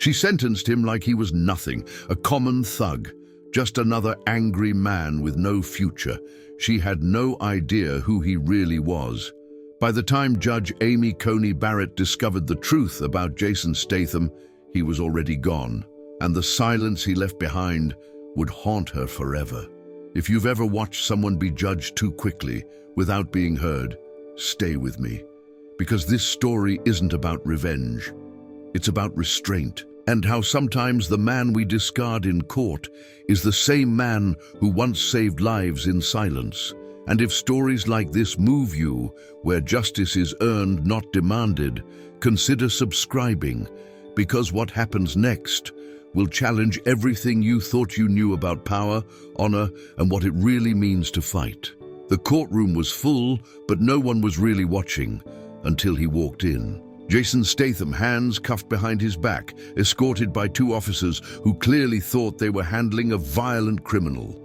She sentenced him like he was nothing, a common thug, just another angry man with no future. She had no idea who he really was. By the time Judge Amy Coney Barrett discovered the truth about Jason Statham, he was already gone, and the silence he left behind would haunt her forever. If you've ever watched someone be judged too quickly, without being heard, stay with me. Because this story isn't about revenge. It's about restraint, and how sometimes the man we discard in court is the same man who once saved lives in silence. And if stories like this move you, where justice is earned, not demanded, consider subscribing, because what happens next will challenge everything you thought you knew about power, honor, and what it really means to fight. The courtroom was full, but no one was really watching until he walked in. Jason Statham, hands cuffed behind his back, escorted by two officers who clearly thought they were handling a violent criminal.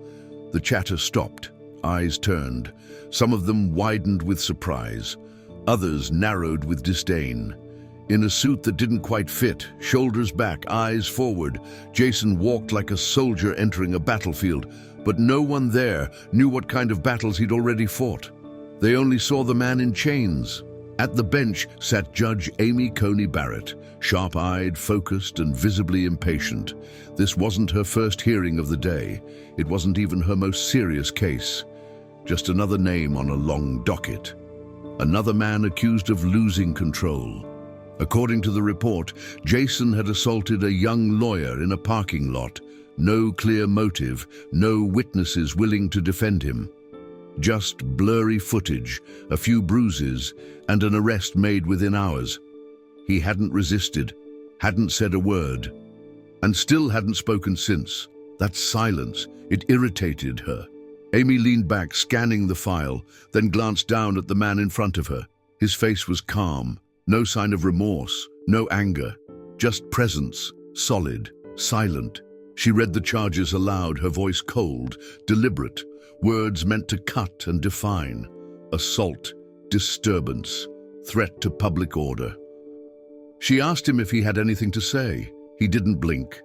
The chatter stopped, eyes turned. Some of them widened with surprise, others narrowed with disdain. In a suit that didn't quite fit, shoulders back, eyes forward, Jason walked like a soldier entering a battlefield, but no one there knew what kind of battles he'd already fought. They only saw the man in chains. At the bench sat Judge Amy Coney Barrett, sharp-eyed, focused, and visibly impatient. This wasn't her first hearing of the day. It wasn't even her most serious case. Just another name on a long docket. Another man accused of losing control. According to the report, Jason had assaulted a young lawyer in a parking lot. No clear motive, no witnesses willing to defend him. Just blurry footage, a few bruises, and an arrest made within hours. He hadn't resisted, hadn't said a word, and still hadn't spoken since. That silence, it irritated her. Amy leaned back, scanning the file, then glanced down at the man in front of her. His face was calm. No sign of remorse, no anger, just presence, solid, silent. She read the charges aloud, her voice cold, deliberate, words meant to cut and define. Assault, disturbance, threat to public order. She asked him if he had anything to say. He didn't blink.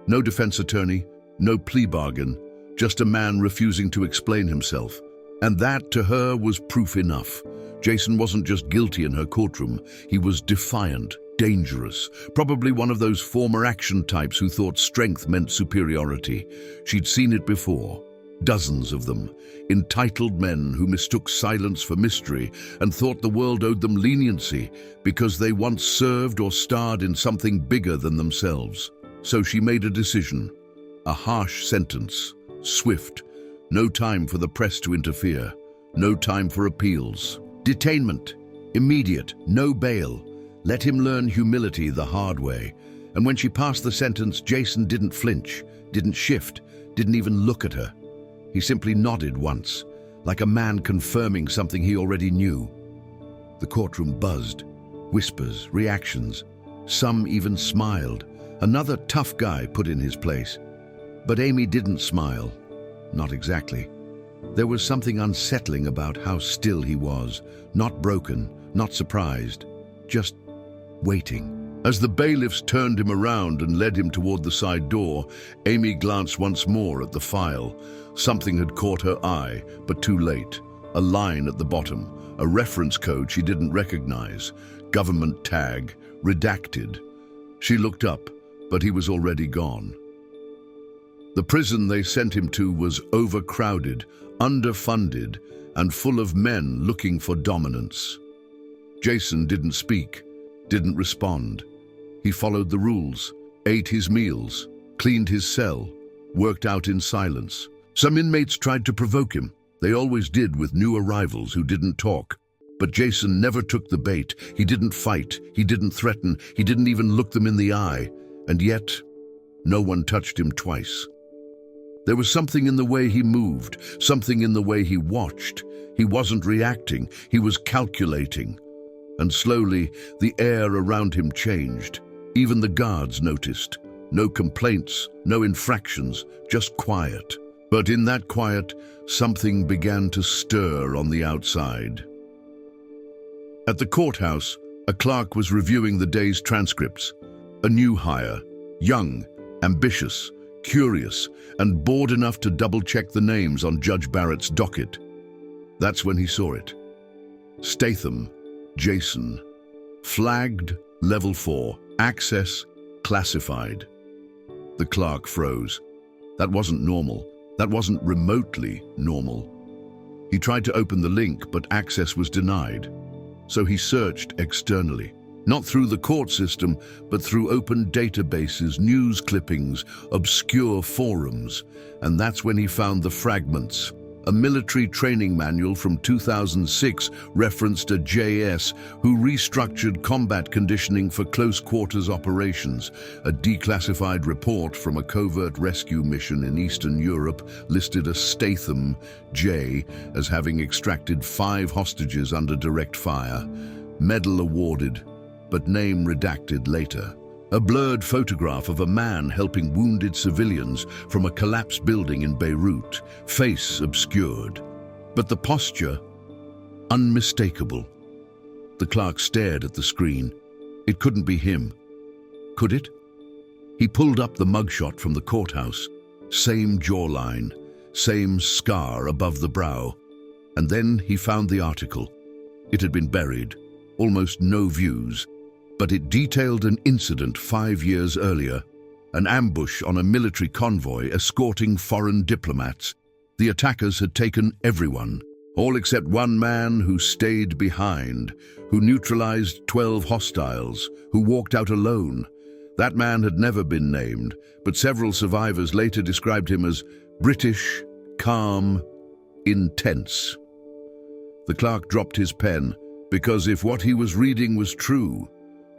No defense attorney, no plea bargain, just a man refusing to explain himself. And that, to her, was proof enough. Jason wasn't just guilty in her courtroom, he was defiant, dangerous, probably one of those former action types who thought strength meant superiority. She'd seen it before, dozens of them, entitled men who mistook silence for mystery and thought the world owed them leniency because they once served or starred in something bigger than themselves. So she made a decision, a harsh sentence, swift, no time for the press to interfere, no time for appeals. Detainment, immediate, no bail. Let him learn humility the hard way. And when she passed the sentence, Jason didn't flinch, didn't shift, didn't even look at her. He simply nodded once, like a man confirming something he already knew. The courtroom buzzed, whispers, reactions. Some even smiled. Another tough guy put in his place. But Amy didn't smile. Not exactly. There was something unsettling about how still he was, not broken, not surprised, just waiting. As the bailiffs turned him around and led him toward the side door, Amy glanced once more at the file. Something had caught her eye, but too late. A line at the bottom, a reference code she didn't recognize, government tag, redacted. She looked up, but he was already gone. The prison they sent him to was overcrowded, underfunded, and full of men looking for dominance. Jason didn't speak, didn't respond. He followed the rules, ate his meals, cleaned his cell, worked out in silence. Some inmates tried to provoke him. They always did with new arrivals who didn't talk. But Jason never took the bait. He didn't fight, he didn't threaten, he didn't even look them in the eye. And yet, no one touched him twice. There was something in the way he moved, something in the way he watched. He wasn't reacting, he was calculating. And slowly, the air around him changed. Even the guards noticed. No complaints, no infractions, just quiet. But in that quiet, something began to stir on the outside. At the courthouse, a clerk was reviewing the day's transcripts. A new hire, Young, ambitious, curious, and bored enough to double-check the names on Judge Barrett's docket. That's when he saw it. Statham, Jason. Flagged, level 4. Access, classified. The clerk froze. That wasn't normal. That wasn't remotely normal. He tried to open the link, but access was denied. So he searched externally. Not through the court system, but through open databases, news clippings, obscure forums. And that's when he found the fragments. A military training manual from 2006 referenced a JS who restructured combat conditioning for close-quarters operations. A declassified report from a covert rescue mission in Eastern Europe listed a Statham, J, as having extracted 5 hostages under direct fire. Medal awarded, but name redacted later. A blurred photograph of a man helping wounded civilians from a collapsed building in Beirut, face obscured. But the posture, unmistakable. The clerk stared at the screen. It couldn't be him. Could it? He pulled up the mugshot from the courthouse. Same jawline, same scar above the brow. And then he found the article. It had been buried, almost no views. But it detailed an incident 5 years earlier, an ambush on a military convoy escorting foreign diplomats. The attackers had taken everyone, all except one man who stayed behind, who neutralized 12 hostiles, who walked out alone. That man had never been named, but several survivors later described him as British, calm, intense. The clerk dropped his pen, because if what he was reading was true,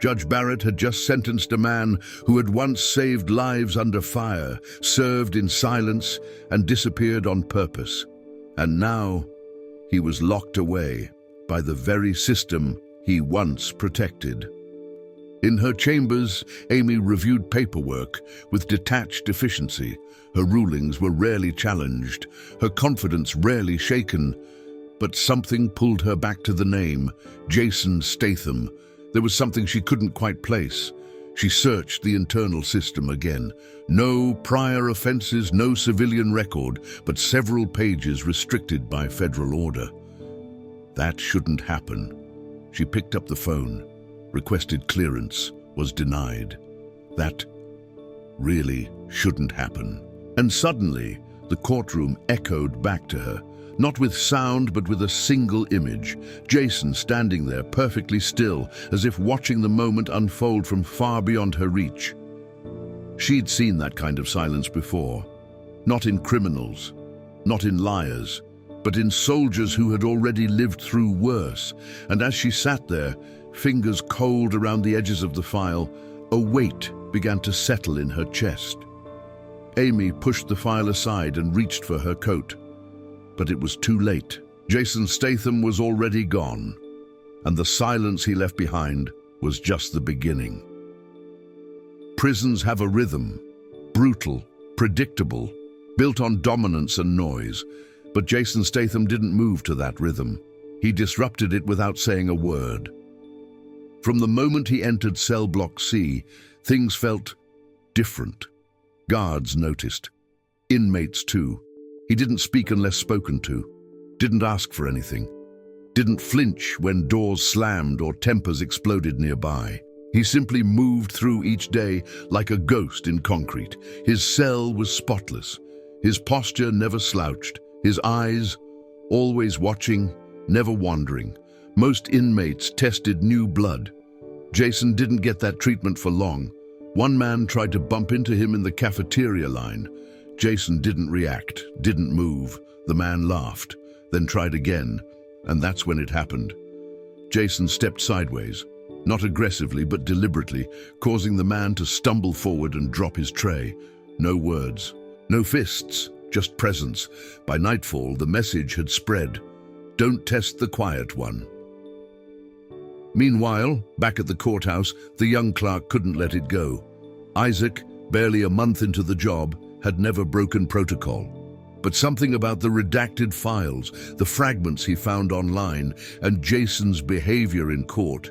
Judge Barrett had just sentenced a man who had once saved lives under fire, served in silence, and disappeared on purpose. And now he was locked away by the very system he once protected. In her chambers, Amy reviewed paperwork with detached efficiency. Her rulings were rarely challenged, her confidence rarely shaken. But something pulled her back to the name, Jason Statham. There was something she couldn't quite place. She searched the internal system again. No prior offenses, no civilian record, but several pages restricted by federal order. That shouldn't happen. She picked up the phone, requested clearance, was denied. That really shouldn't happen. And suddenly, the courtroom echoed back to her. Not with sound, but with a single image. Jason standing there, perfectly still, as if watching the moment unfold from far beyond her reach. She'd seen that kind of silence before. Not in criminals, not in liars, but in soldiers who had already lived through worse. And as she sat there, fingers cold around the edges of the file, a weight began to settle in her chest. Amy pushed the file aside and reached for her coat. But it was too late. Jason Statham was already gone, and the silence he left behind was just the beginning. Prisons have a rhythm, brutal, predictable, built on dominance and noise, but Jason Statham didn't move to that rhythm. He disrupted it without saying a word. From the moment he entered cell block C, things felt different. Guards noticed. Inmates too. He didn't speak unless spoken to, didn't ask for anything, didn't flinch when doors slammed or tempers exploded nearby. He simply moved through each day like a ghost in concrete. His cell was spotless, his posture never slouched, his eyes always watching, never wandering. Most inmates tested new blood. Jason didn't get that treatment for long. One man tried to bump into him in the cafeteria line. Jason didn't react, didn't move. The man laughed, then tried again, and that's when it happened. Jason stepped sideways, not aggressively but deliberately, causing the man to stumble forward and drop his tray. No words, no fists, just presence. By nightfall, the message had spread. Don't test the quiet one. Meanwhile, back at the courthouse, the young clerk couldn't let it go. Isaac, barely a month into the job, had never broken protocol. But something about the redacted files, the fragments he found online, and Jason's behavior in court,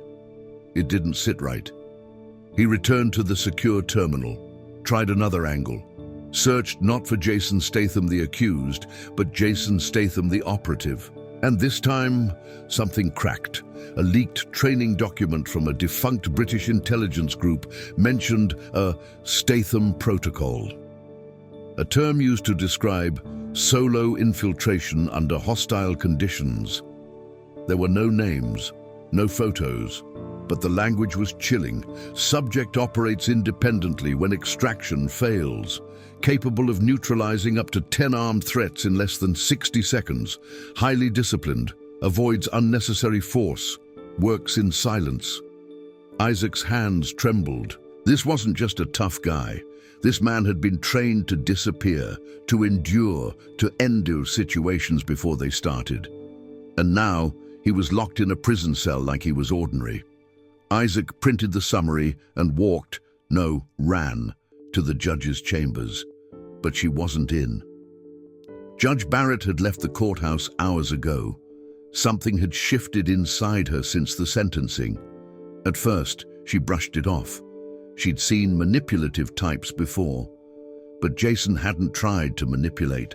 it didn't sit right. He returned to the secure terminal, tried another angle. Searched not for Jason Statham the accused, but Jason Statham the operative. And this time, something cracked. A leaked training document from a defunct British intelligence group mentioned a Statham protocol, a term used to describe solo infiltration under hostile conditions. There were no names, no photos, but the language was chilling. Subject operates independently when extraction fails, capable of neutralizing up to 10 armed threats in less than 60 seconds, highly disciplined, avoids unnecessary force, works in silence. Isaac's hands trembled. This wasn't just a tough guy. This man had been trained to disappear, to endure, to endure situations before they started. And now, he was locked in a prison cell like he was ordinary. Isaac printed the summary and walked, no, ran, to the judge's chambers. But she wasn't in. Judge Barrett had left the courthouse hours ago. Something had shifted inside her since the sentencing. At first, she brushed it off. She'd seen manipulative types before. But Jason hadn't tried to manipulate.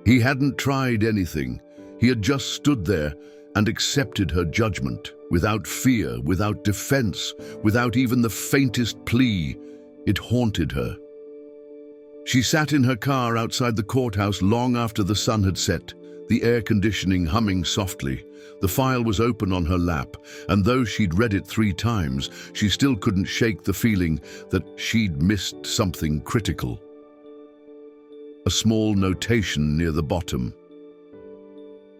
He hadn't tried anything. He had just stood there and accepted her judgment, without fear, without defense, without even the faintest plea. It haunted her. She sat in her car outside the courthouse long after the sun had set, the air conditioning humming softly. The file was open on her lap, and though she'd read it 3 times, she still couldn't shake the feeling that she'd missed something critical. A small notation near the bottom.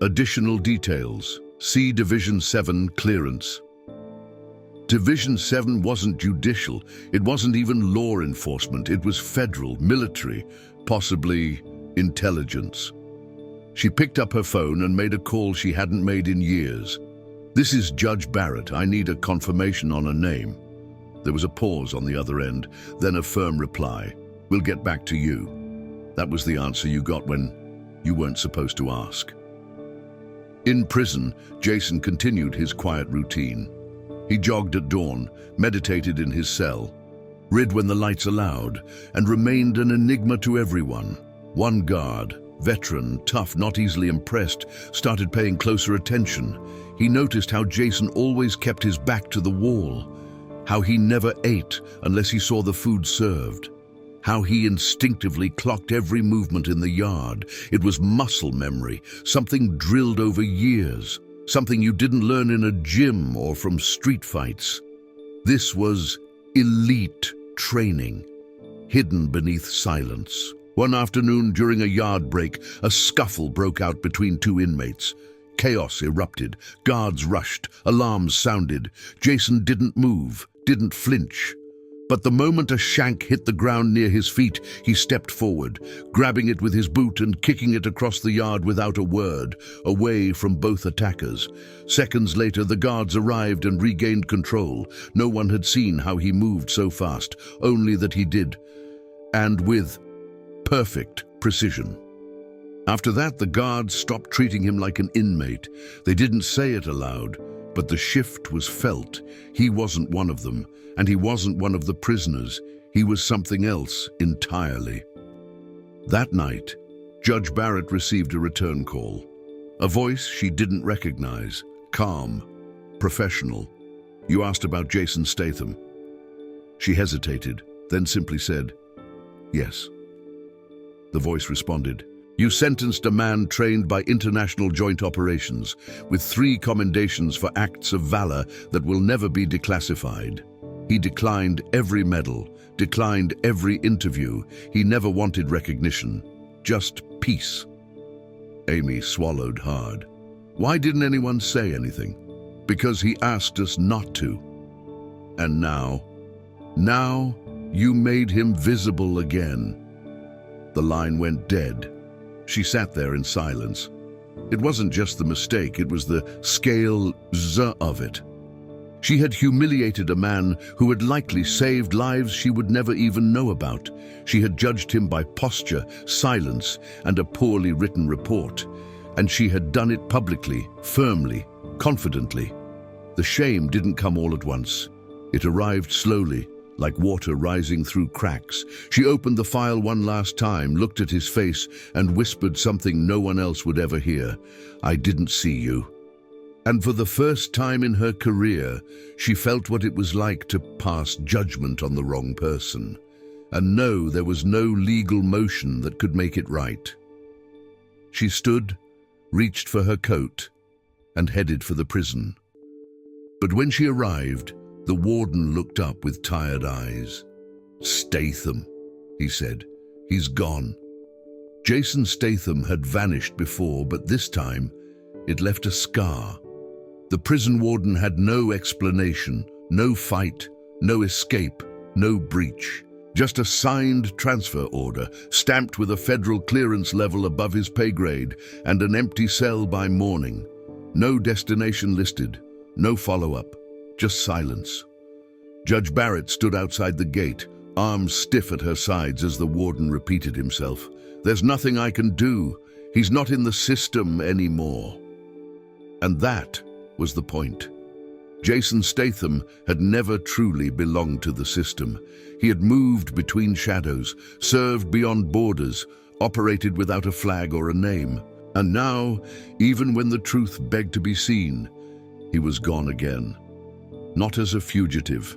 Additional details. See Division 7 clearance. Division 7 wasn't judicial. It wasn't even law enforcement. It was federal, military, possibly intelligence. She picked up her phone and made a call she hadn't made in years. "This is Judge Barrett. I need a confirmation on a name." There was a pause on the other end, then a firm reply. "We'll get back to you." That was the answer you got when you weren't supposed to ask. In prison, Jason continued his quiet routine. He jogged at dawn, meditated in his cell, read when the lights allowed, and remained an enigma to everyone. One guard, veteran, tough, not easily impressed, started paying closer attention. He noticed how Jason always kept his back to the wall, how he never ate unless he saw the food served, how he instinctively clocked every movement in the yard. It was muscle memory, something drilled over years, something you didn't learn in a gym or from street fights. This was elite training, hidden beneath silence. One afternoon during a yard break, a scuffle broke out between 2 inmates. Chaos erupted, guards rushed, alarms sounded. Jason didn't move, didn't flinch. But the moment a shank hit the ground near his feet, he stepped forward, grabbing it with his boot and kicking it across the yard without a word, away from both attackers. Seconds later, the guards arrived and regained control. No one had seen how he moved so fast, only that he did, and with perfect precision. After that, the guards stopped treating him like an inmate. They didn't say it aloud, but the shift was felt. He wasn't one of them, and he wasn't one of the prisoners. He was something else entirely. That night, Judge Barrett received a return call. A voice she didn't recognize, calm, professional. "You asked about Jason Statham." She hesitated, then simply said, "Yes." The voice responded, "You sentenced a man trained by International Joint Operations with 3 commendations for acts of valor that will never be declassified. He declined every medal, declined every interview. He never wanted recognition, just peace." Amy swallowed hard. Why didn't anyone say anything? Because he asked us not to. And now you made him visible again. The line went dead. She sat there in silence. It wasn't just the mistake, it was the scale of it. She had humiliated a man who had likely saved lives she would never even know about. She had judged him by posture, silence, and a poorly written report. And she had done it publicly, firmly, confidently. The shame didn't come all at once. It arrived slowly, like water rising through cracks. She opened the file one last time, looked at his face, and whispered something no one else would ever hear. "I didn't see you." And for the first time in her career, she felt what it was like to pass judgment on the wrong person. And no, there was no legal motion that could make it right. She stood, reached for her coat, and headed for the prison. But when she arrived, the warden looked up with tired eyes. "Statham," he said. "He's gone." Jason Statham had vanished before, but this time it left a scar. The prison warden had no explanation, no fight, no escape, no breach. Just a signed transfer order, stamped with a federal clearance level above his pay grade, and an empty cell by morning. No destination listed, no follow-up, just silence. Judge Barrett stood outside the gate, arms stiff at her sides as the warden repeated himself. "There's nothing I can do. He's not in the system anymore." And that was the point. Jason Statham had never truly belonged to the system. He had moved between shadows, served beyond borders, operated without a flag or a name. And now, even when the truth begged to be seen, he was gone again. Not as a fugitive,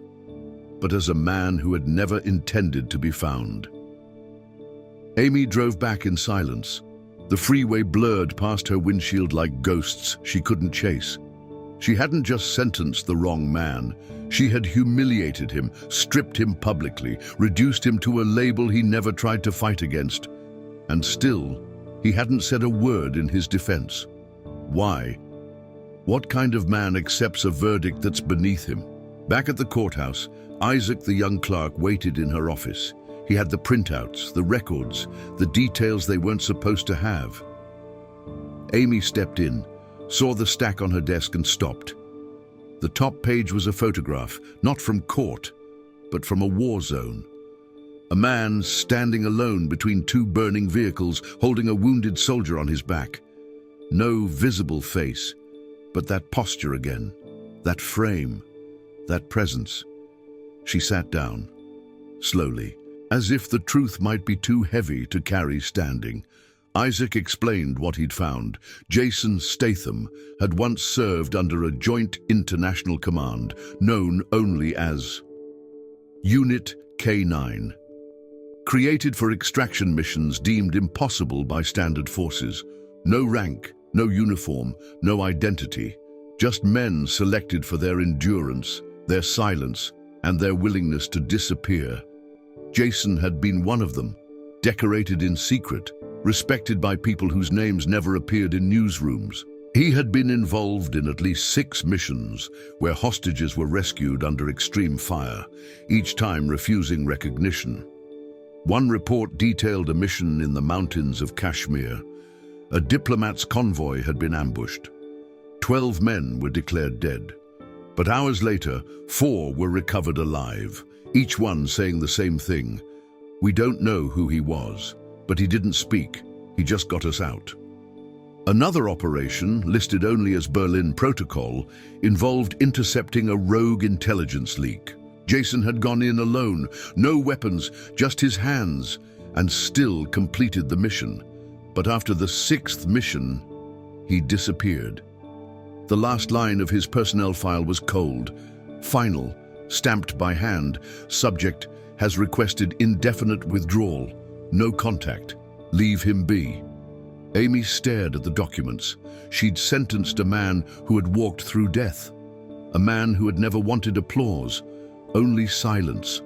but as a man who had never intended to be found. Amy drove back in silence. The freeway blurred past her windshield like ghosts she couldn't chase. She hadn't just sentenced the wrong man. She had humiliated him, stripped him publicly, reduced him to a label he never tried to fight against. And still, he hadn't said a word in his defense. Why? What kind of man accepts a verdict that's beneath him? Back at the courthouse, Isaac, the young clerk, waited in her office. He had the printouts, the records, the details they weren't supposed to have. Amy stepped in, saw the stack on her desk and stopped. The top page was a photograph, not from court, but from a war zone. A man standing alone between two burning vehicles, holding a wounded soldier on his back. No visible face, but that posture again, that frame, that presence. She sat down, slowly, as if the truth might be too heavy to carry standing. Isaac explained what he'd found. Jason Statham had once served under a joint international command, known only as Unit K9. Created for extraction missions deemed impossible by standard forces. No rank, no uniform, no identity. Just men selected for their endurance, their silence, and their willingness to disappear. Jason had been one of them, decorated in secret, respected by people whose names never appeared in newsrooms. He had been involved in at least 6 missions where hostages were rescued under extreme fire, each time refusing recognition. One report detailed a mission in the mountains of Kashmir. A diplomat's convoy had been ambushed. 12 men were declared dead. But hours later, 4 were recovered alive, each one saying the same thing. "We don't know who he was, but he didn't speak. He just got us out." Another operation, listed only as Berlin Protocol, involved intercepting a rogue intelligence leak. Jason had gone in alone, no weapons, just his hands, and still completed the mission. But after the 6th mission, he disappeared. The last line of his personnel file was cold. Final, stamped by hand. Subject has requested indefinite withdrawal. No contact. Leave him be. Amy stared at the documents. She'd sentenced a man who had walked through death. A man who had never wanted applause, only silence.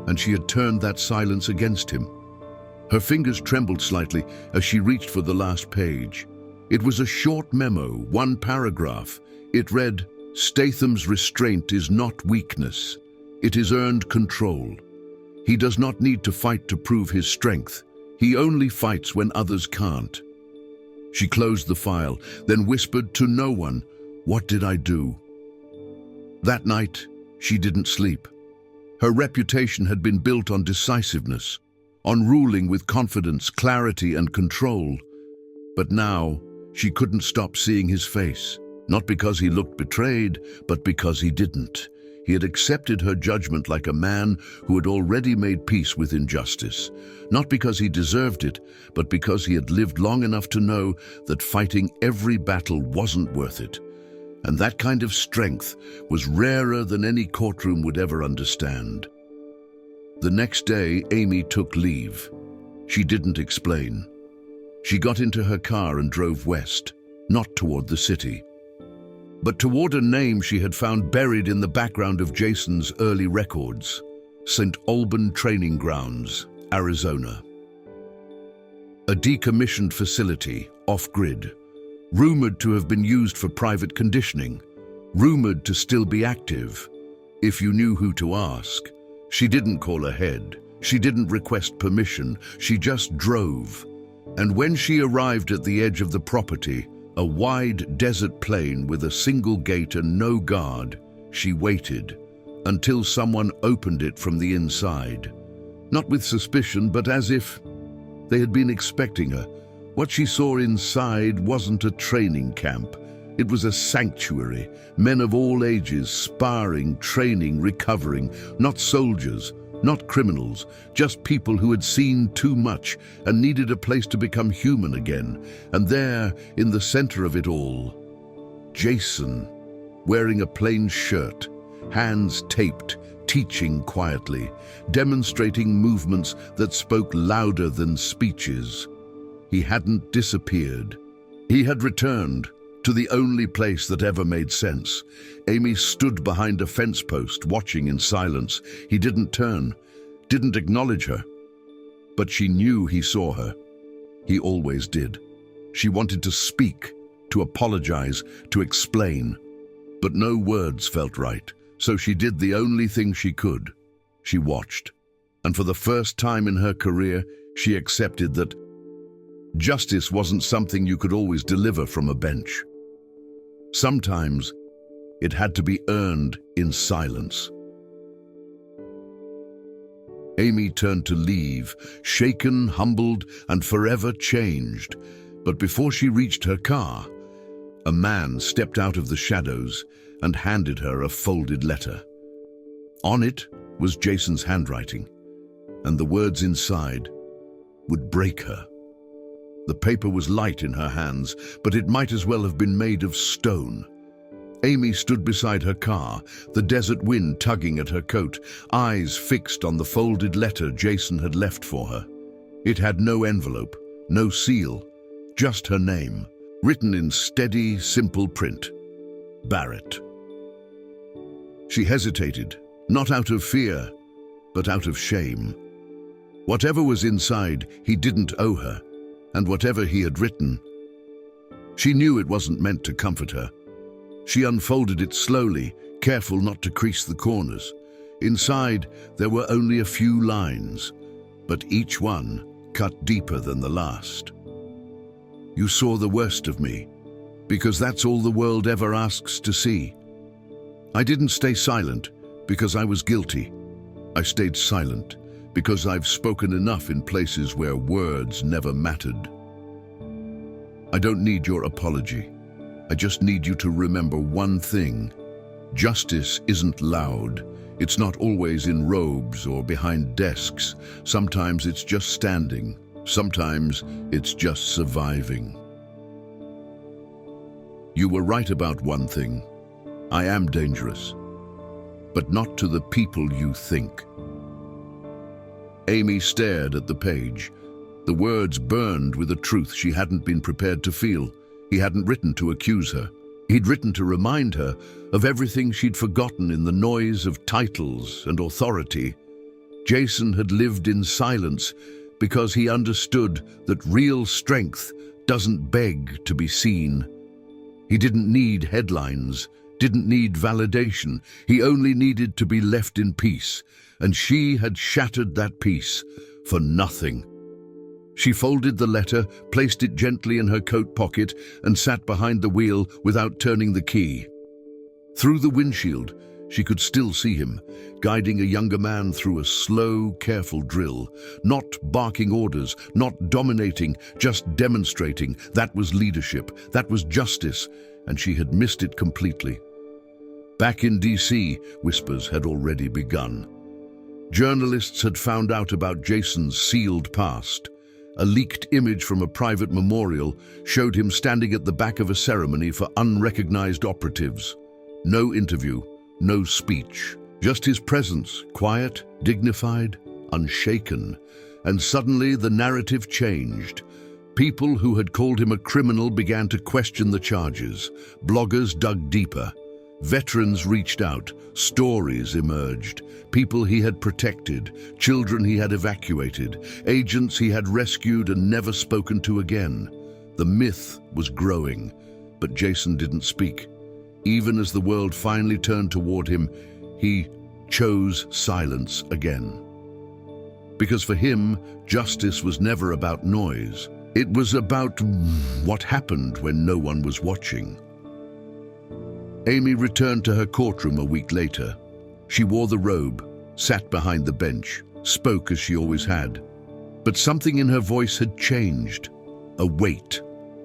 And she had turned that silence against him. Her fingers trembled slightly as she reached for the last page. It was a short memo, 1 paragraph. It read, "Statham's restraint is not weakness. It is earned control. He does not need to fight to prove his strength. He only fights when others can't." She closed the file, then whispered to no one, "What did I do?" That night, she didn't sleep. Her reputation had been built on decisiveness, on ruling with confidence, clarity, and control. But now, she couldn't stop seeing his face, not because he looked betrayed, but because he didn't. He had accepted her judgment like a man who had already made peace with injustice, not because he deserved it, but because he had lived long enough to know that fighting every battle wasn't worth it. And that kind of strength was rarer than any courtroom would ever understand. The next day, Amy took leave. She didn't explain. She got into her car and drove west, not toward the city, but toward a name she had found buried in the background of Jason's early records: St. Alban Training Grounds, Arizona. A decommissioned facility, off-grid, rumored to have been used for private conditioning, rumored to still be active. If you knew who to ask. She didn't call ahead. She didn't request permission. She just drove. And when she arrived at the edge of the property, a wide desert plain with a single gate and no guard, she waited until someone opened it from the inside. Not with suspicion, but as if they had been expecting her. What she saw inside wasn't a training camp. It was a sanctuary, men of all ages, sparring, training, recovering, not soldiers, not criminals, just people who had seen too much and needed a place to become human again. And there, in the center of it all, Jason, wearing a plain shirt, hands taped, teaching quietly, demonstrating movements that spoke louder than speeches. He hadn't disappeared. He had returned to the only place that ever made sense. Amy stood behind a fence post, watching in silence. He didn't turn, didn't acknowledge her. But she knew he saw her. He always did. She wanted to speak, to apologize, to explain. But no words felt right, so she did the only thing she could. She watched. And for the first time in her career, she accepted that justice wasn't something you could always deliver from a bench. Sometimes it had to be earned in silence. Amy turned to leave, shaken, humbled, and forever changed. But before she reached her car, a man stepped out of the shadows and handed her a folded letter. On it was Jason's handwriting, and the words inside would break her. The paper was light in her hands, but it might as well have been made of stone. Amy stood beside her car, the desert wind tugging at her coat, eyes fixed on the folded letter Jason had left for her. It had no envelope, no seal, just her name, written in steady, simple print. Barrett. She hesitated, not out of fear, but out of shame. Whatever was inside, he didn't owe her. And whatever he had written, she knew it wasn't meant to comfort her. She unfolded it slowly, careful not to crease the corners. Inside, there were only a few lines, but each one cut deeper than the last. You saw the worst of me, because that's all the world ever asks to see. I didn't stay silent because I was guilty. I stayed silent because I've spoken enough in places where words never mattered. I don't need your apology. I just need you to remember one thing. Justice isn't loud. It's not always in robes or behind desks. Sometimes it's just standing. Sometimes it's just surviving. You were right about one thing. I am dangerous, but not to the people you think. Amy stared at the page. The words burned with a truth she hadn't been prepared to feel. He hadn't written to accuse her. He'd written to remind her of everything she'd forgotten in the noise of titles and authority. Jason had lived in silence because he understood that real strength doesn't beg to be seen. He didn't need headlines, didn't need validation. He only needed to be left in peace, and she had shattered that peace for nothing. She folded the letter, placed it gently in her coat pocket, and sat behind the wheel without turning the key. Through the windshield, she could still see him, guiding a younger man through a slow, careful drill, not barking orders, not dominating, just demonstrating. That was leadership, that was justice, and she had missed it completely. Back in DC, whispers had already begun. Journalists had found out about Jason's sealed past. A leaked image from a private memorial showed him standing at the back of a ceremony for unrecognized operatives. No interview, no speech, just his presence, quiet, dignified, unshaken. And suddenly the narrative changed. People who had called him a criminal began to question the charges. Bloggers dug deeper. Veterans reached out. Stories emerged. People he had protected, children he had evacuated, agents he had rescued and never spoken to again. The myth was growing, but Jason didn't speak. Even as the world finally turned toward him, he chose silence again. Because for him, justice was never about noise. It was about what happened when no one was watching. Amy returned to her courtroom a week later. She wore the robe, sat behind the bench, spoke as she always had. But something in her voice had changed. A wait,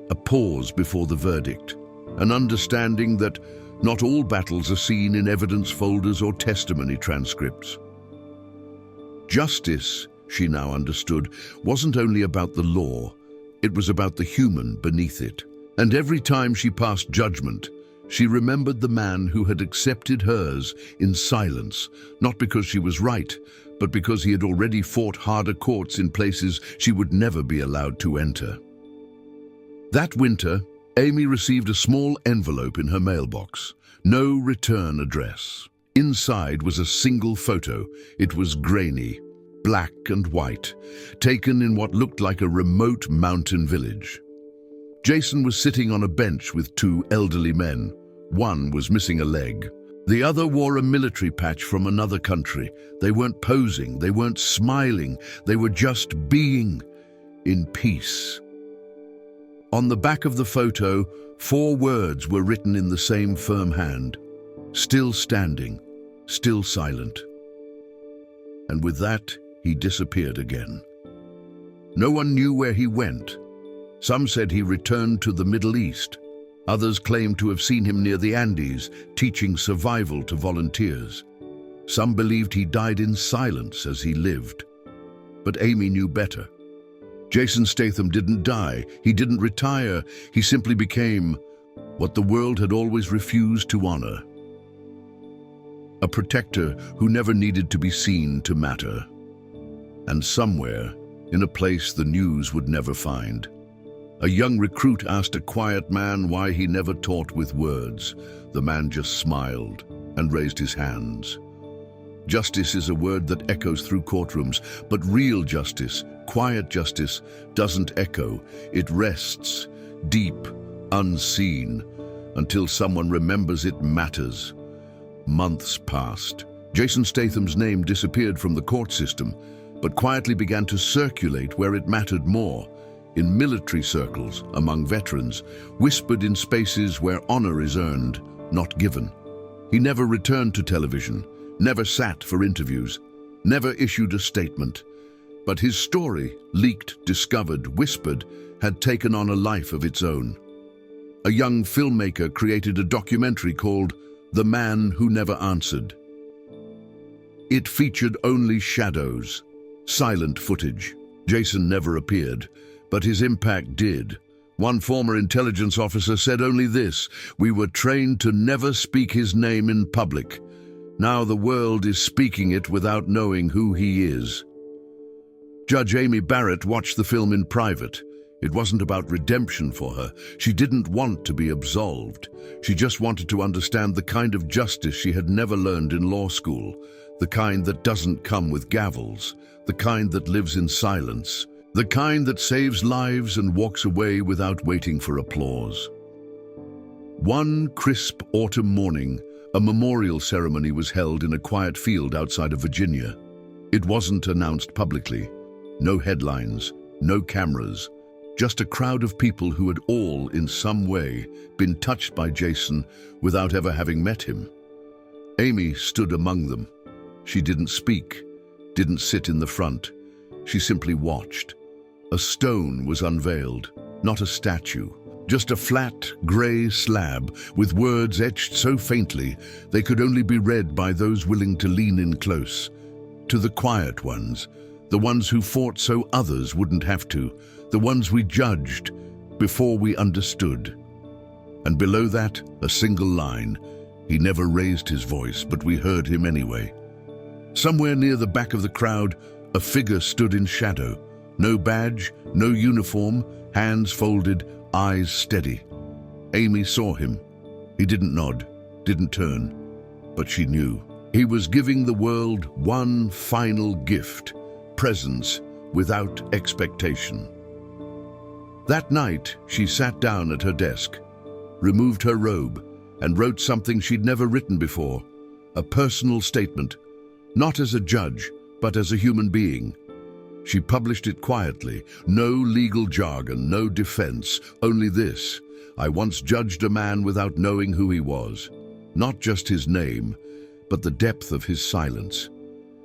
a pause before the verdict, an understanding that not all battles are seen in evidence folders or testimony transcripts. Justice, she now understood, wasn't only about the law, it was about the human beneath it. And every time she passed judgment, she remembered the man who had accepted hers in silence, not because she was right, but because he had already fought harder courts in places she would never be allowed to enter. That winter, Amy received a small envelope in her mailbox. No return address. Inside was a single photo. It was grainy, black and white, taken in what looked like a remote mountain village. Jason was sitting on a bench with two elderly men. One was missing a leg. The other wore a military patch from another country. They weren't posing, they weren't smiling, they were just being in peace. On the back of the photo, 4 words were written in the same firm hand. Still standing, still silent. And with that, he disappeared again. No one knew where he went. Some said he returned to the Middle East. Others claimed to have seen him near the Andes, teaching survival to volunteers. Some believed he died in silence as he lived. But Amy knew better. Jason Statham didn't die, he didn't retire, he simply became what the world had always refused to honor. A protector who never needed to be seen to matter. And somewhere, in a place the news would never find, a young recruit asked a quiet man why he never taught with words. The man just smiled and raised his hands. Justice is a word that echoes through courtrooms, but real justice, quiet justice, doesn't echo. It rests, deep, unseen, until someone remembers it matters. Months passed. Jason Statham's name disappeared from the court system, but quietly began to circulate where it mattered more. In military circles, among veterans, whispered in spaces where honor is earned, not given. He never returned to television, never sat for interviews, never issued a statement. But his story, leaked, discovered, whispered, had taken on a life of its own. A young filmmaker created a documentary called The Man Who Never Answered. It featured only shadows, silent footage. Jason never appeared, but his impact did. One former intelligence officer said only this: "We were trained to never speak his name in public. Now the world is speaking it without knowing who he is." Judge Amy Barrett watched the film in private. It wasn't about redemption for her. She didn't want to be absolved. She just wanted to understand the kind of justice she had never learned in law school, the kind that doesn't come with gavels, the kind that lives in silence, the kind that saves lives and walks away without waiting for applause. One crisp autumn morning, a memorial ceremony was held in a quiet field outside of Virginia. It wasn't announced publicly. No headlines, no cameras, just a crowd of people who had all, in some way, been touched by Jason without ever having met him. Amy stood among them. She didn't speak, didn't sit in the front. She simply watched. A stone was unveiled, not a statue, Just a flat, grey slab with words etched so faintly they could only be read by those willing to lean in close. To the quiet ones, the ones who fought so others wouldn't have to, the ones we judged before we understood. And below that, a single line. He never raised his voice, but we heard him anyway. Somewhere near the back of the crowd, a figure stood in shadow. No badge, no uniform, hands folded, eyes steady. Amy saw him. He didn't nod, didn't turn, but she knew. He was giving the world one final gift, presence without expectation. That night, she sat down at her desk, removed her robe, and wrote something she'd never written before, a personal statement, not as a judge, but as a human being. She published it quietly, no legal jargon, no defense, only this: I once judged a man without knowing who he was, not just his name, but the depth of his silence.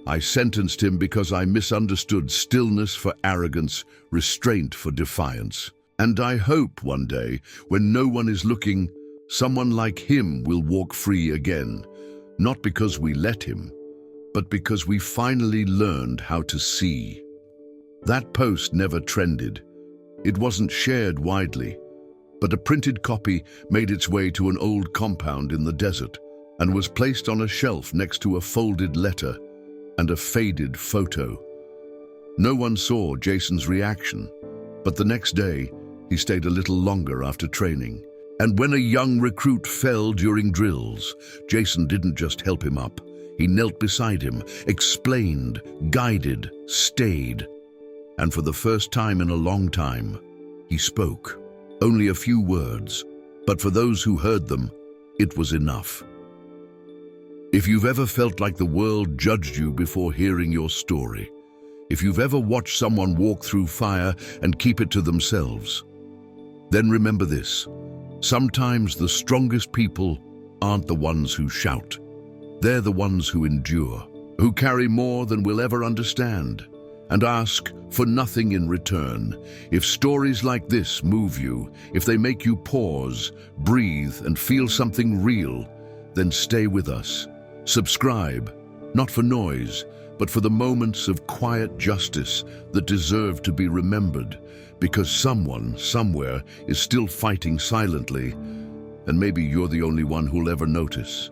I sentenced him because I misunderstood stillness for arrogance, restraint for defiance. And I hope one day, when no one is looking, someone like him will walk free again, not because we let him, but because we finally learned how to see. That post never trended. It wasn't shared widely, but a printed copy made its way to an old compound in the desert and was placed on a shelf next to a folded letter and a faded photo. No one saw Jason's reaction, but the next day, he stayed a little longer after training. And when a young recruit fell during drills, Jason didn't just help him up. He knelt beside him, explained, guided, stayed. And for the first time in a long time, he spoke. Only a few words, but for those who heard them, it was enough. If you've ever felt like the world judged you before hearing your story, if you've ever watched someone walk through fire and keep it to themselves, then remember this: sometimes the strongest people aren't the ones who shout. They're the ones who endure, who carry more than we'll ever understand, and ask for nothing in return. If stories like this move you, if they make you pause, breathe, and feel something real, then stay with us. Subscribe, not for noise, but for the moments of quiet justice that deserve to be remembered, because someone, somewhere, is still fighting silently, and maybe you're the only one who'll ever notice.